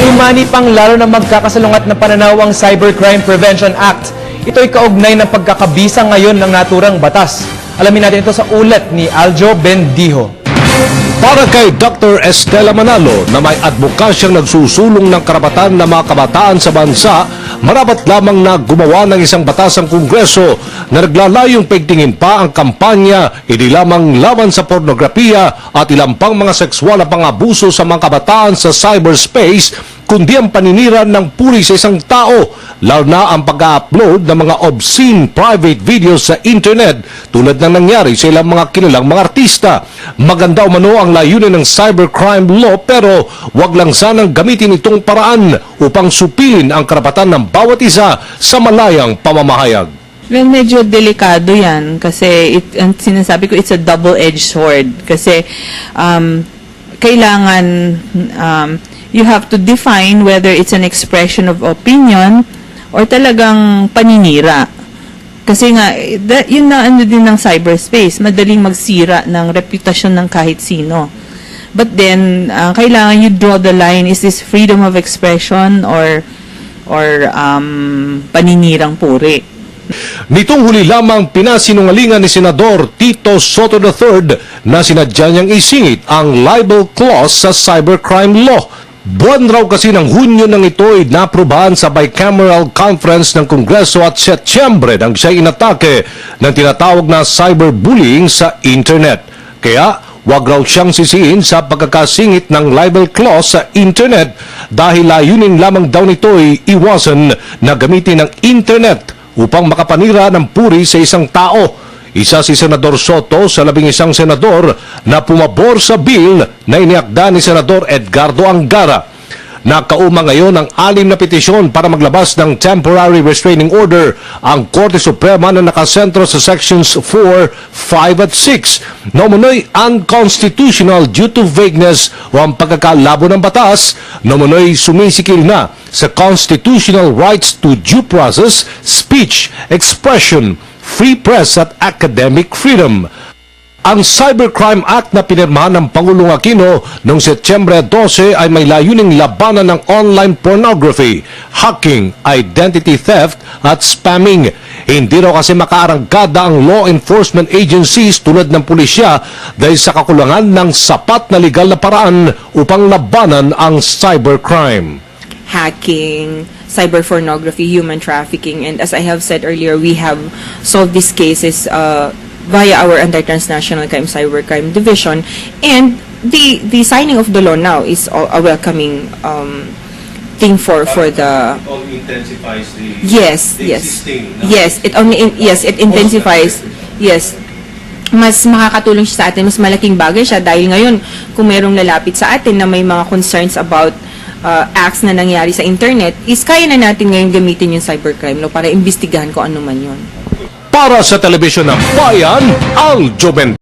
Umani pang lalo na magkakasalungat na pananaw ang Cybercrime Prevention Act. Ito'y kaugnay ng pagkakabisa ngayon ng naturang batas. Alamin natin ito sa ulat ni Aljo Bendijo. Para kay Dr. Estela Manalo na may advokasyang nagsusulong ng karapatan ng mga kabataan sa bansa, marapat lamang na gumawa ng isang batas ang Kongreso na naglalayong paigtingin pa ang kampanya hindi lamang laban sa pornografiya at ilang pang mga sexual na pang-abuso sa mga kabataan sa cyberspace, kundi ang paninira ng puri sa isang tao, lalo na ang pag-upload ng mga obscene private videos sa internet tulad ng nangyari sa ilang mga kilalang mga artista. Maganda umano ang layunin ng cybercrime law pero wag lang sanang gamitin itong paraan upang supilin ang karapatan ng bawat isa sa malayang pamamahayag. Well, medyo delikado yan kasi sinasabi ko it's a double-edged sword kasi kailangan you have to define whether it's an expression of opinion or talagang paninira. Kasi nga, yun na ano din ng cyberspace, madaling magsira ng reputasyon ng kahit sino. But then, kailangan you draw the line, is this freedom of expression or paninirang puri? Nitong huli lamang pinasinungalingan ni Senador Tito Soto III na sinadya niyang isingit ang libel clause sa cybercrime law. Buwan raw kasi ng Hunyo nang ito'y naprubahan sa bicameral conference ng Kongreso at Setyembre nang siya inatake ng tinatawag na cyberbullying sa internet. Kaya wag raw siyang sisihin sa pagkakasingit ng libel clause sa internet dahil layunin lamang daw nito'y iwasan na gamitin ng internet upang makapanira ng puri sa isang tao. Isa si Senador Soto sa 11 senador na pumabor sa bill na iniakda ni Senador Edgardo Angara. Nakauma ngayon ang 6 na petisyon para maglabas ng temporary restraining order ang Korte Suprema na nakasentro sa sections 4, 5 at 6 na umunoy unconstitutional due to vagueness o ang pagkakalabo ng batas na umunoy sumisikil na sa constitutional rights to due process, speech, expression, free press at academic freedom. Ang Cybercrime Act na pinirmahan ng Pangulong Aquino noong Setyembre 12 ay may layuning labanan ng online pornography, hacking, identity theft at spamming. Hindi raw kasi makaarangkada ang law enforcement agencies tulad ng pulisya dahil sa kakulangan ng sapat na legal na paraan upang labanan ang cybercrime. Hacking, cyber pornography, human trafficking, and as I have said earlier, we have solved these cases via our Anti-Transnational Crime Cybercrime Division, and the signing of the law now is a welcoming thing for the. It only intensifies the existing. Yes, it intensifies. Yes. Mas makakatulong siya sa atin, mas malaking bagay siya dahil ngayon kung merong lalapit sa atin na may mga concerns about acts na nangyari sa internet, is kaya na natin ngayon gamitin yung cybercrime law para imbestigahan kung ano man yun. Para sa Telebisyon ng Bayan, Aljo Bendijo.